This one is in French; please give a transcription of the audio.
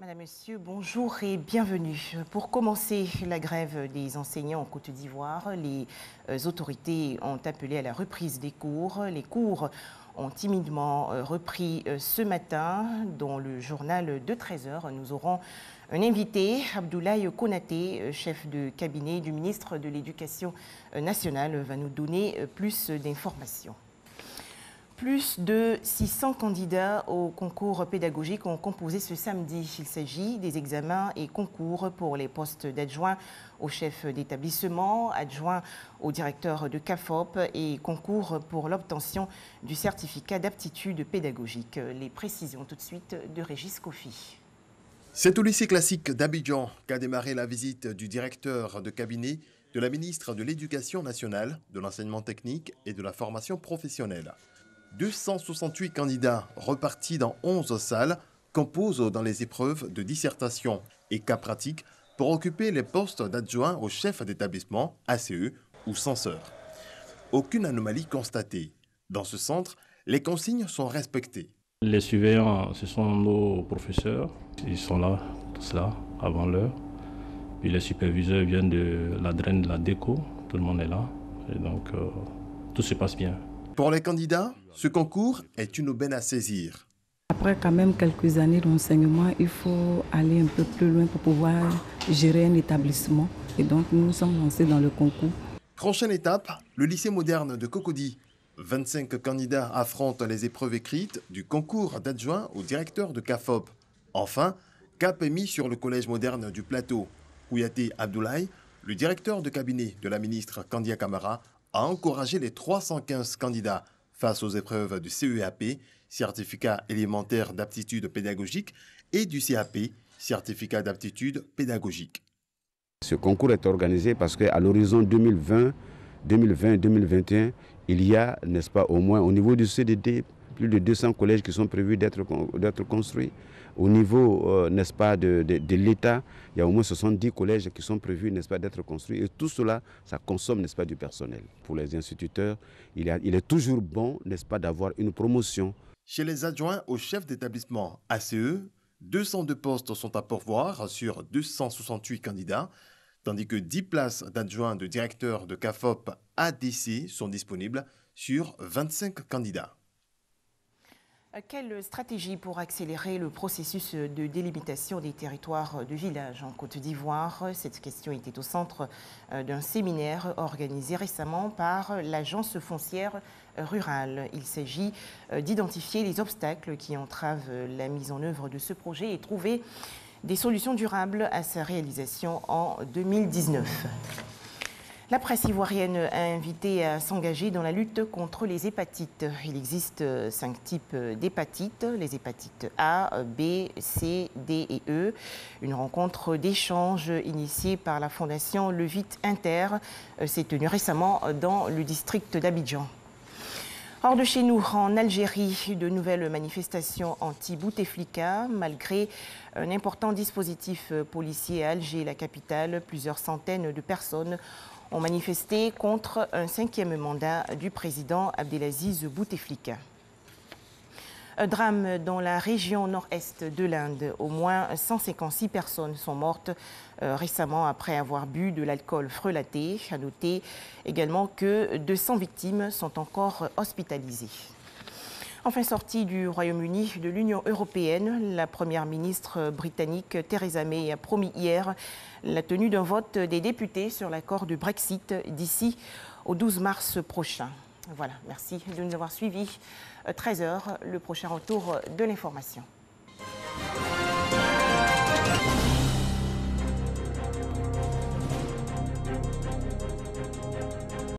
Madame, Monsieur, bonjour et bienvenue. Pour commencer la grève des enseignants en Côte d'Ivoire, les autorités ont appelé à la reprise des cours. Les cours ont timidement repris ce matin. Dans le journal de 13h, nous aurons un invité, Abdoulaye Konaté, chef de cabinet du ministre de l'Éducation nationale, va nous donner plus d'informations. Plus de 600 candidats au concours pédagogique ont composé ce samedi. Il s'agit des examens et concours pour les postes d'adjoint au chef d'établissement, adjoint au directeur de CAFOP et concours pour l'obtention du certificat d'aptitude pédagogique. Les précisions tout de suite de Régis Kofi. C'est au lycée classique d'Abidjan qu'a démarré la visite du directeur de cabinet de la ministre de l'Éducation nationale, de l'enseignement technique et de la formation professionnelle. 268 candidats repartis dans 11 salles composent dans les épreuves de dissertation et cas pratiques pour occuper les postes d'adjoint au chef d'établissement, ACE ou censeur. Aucune anomalie constatée. Dans ce centre, les consignes sont respectées. Les surveillants, ce sont nos professeurs. Ils sont là, tous là, avant l'heure. Puis les superviseurs viennent de la draine de la déco. Tout le monde est là. Et donc, tout se passe bien. Pour les candidats, ce concours est une aubaine à saisir. Après quand même quelques années d'enseignement, il faut aller un peu plus loin pour pouvoir gérer un établissement. Et donc nous nous sommes lancés dans le concours. Prochaine étape, le lycée moderne de Cocody. 25 candidats affrontent les épreuves écrites du concours d'adjoint au directeur de CAFOP. Enfin, cap est mis sur le collège moderne du Plateau. Kouyaté Abdoulaye, le directeur de cabinet de la ministre Kandia Camara, a encouragé les 315 candidats face aux épreuves du CEAP, certificat élémentaire d'aptitude pédagogique, et du CAP, certificat d'aptitude pédagogique. Ce concours est organisé parce qu'à l'horizon 2020-2021, il y a, n'est-ce pas, au moins au niveau du CDD, plus de 200 collèges qui sont prévus d'être construits. Au niveau, n'est-ce pas, de l'État, il y a au moins 70 collèges qui sont prévus, n'est-ce pas, d'être construits. Et tout cela, ça consomme, n'est-ce pas, du personnel. Pour les instituteurs, il est toujours bon, n'est-ce pas, d'avoir une promotion. Chez les adjoints au chef d'établissement ACE, 202 postes sont à pourvoir sur 268 candidats, tandis que 10 places d'adjoints de directeur de CAFOP ADC sont disponibles sur 25 candidats. Quelle stratégie pour accélérer le processus de délimitation des territoires de village en Côte d'Ivoire? Cette question était au centre d'un séminaire organisé récemment par l'Agence foncière rurale. Il s'agit d'identifier les obstacles qui entravent la mise en œuvre de ce projet et trouver des solutions durables à sa réalisation en 2019. La presse ivoirienne a invité à s'engager dans la lutte contre les hépatites. Il existe 5 types d'hépatites, les hépatites A, B, C, D et E. Une rencontre d'échange initiée par la fondation Le Vite Inter s'est tenue récemment dans le district d'Abidjan. Hors de chez nous, en Algérie, de nouvelles manifestations anti-Bouteflika. Malgré un important dispositif policier à Alger, la capitale, plusieurs centaines de personnes ont manifesté contre un 5e mandat du président Abdelaziz Bouteflika. Un drame dans la région nord-est de l'Inde. Au moins 156 personnes sont mortes récemment après avoir bu de l'alcool frelaté. À noter également que 200 victimes sont encore hospitalisées. Enfin, sortie du Royaume-Uni de l'Union européenne, la première ministre britannique Theresa May a promis hier la tenue d'un vote des députés sur l'accord de Brexit d'ici au 12 mars prochain. Voilà, merci de nous avoir suivis. 13h, le prochain retour de l'information.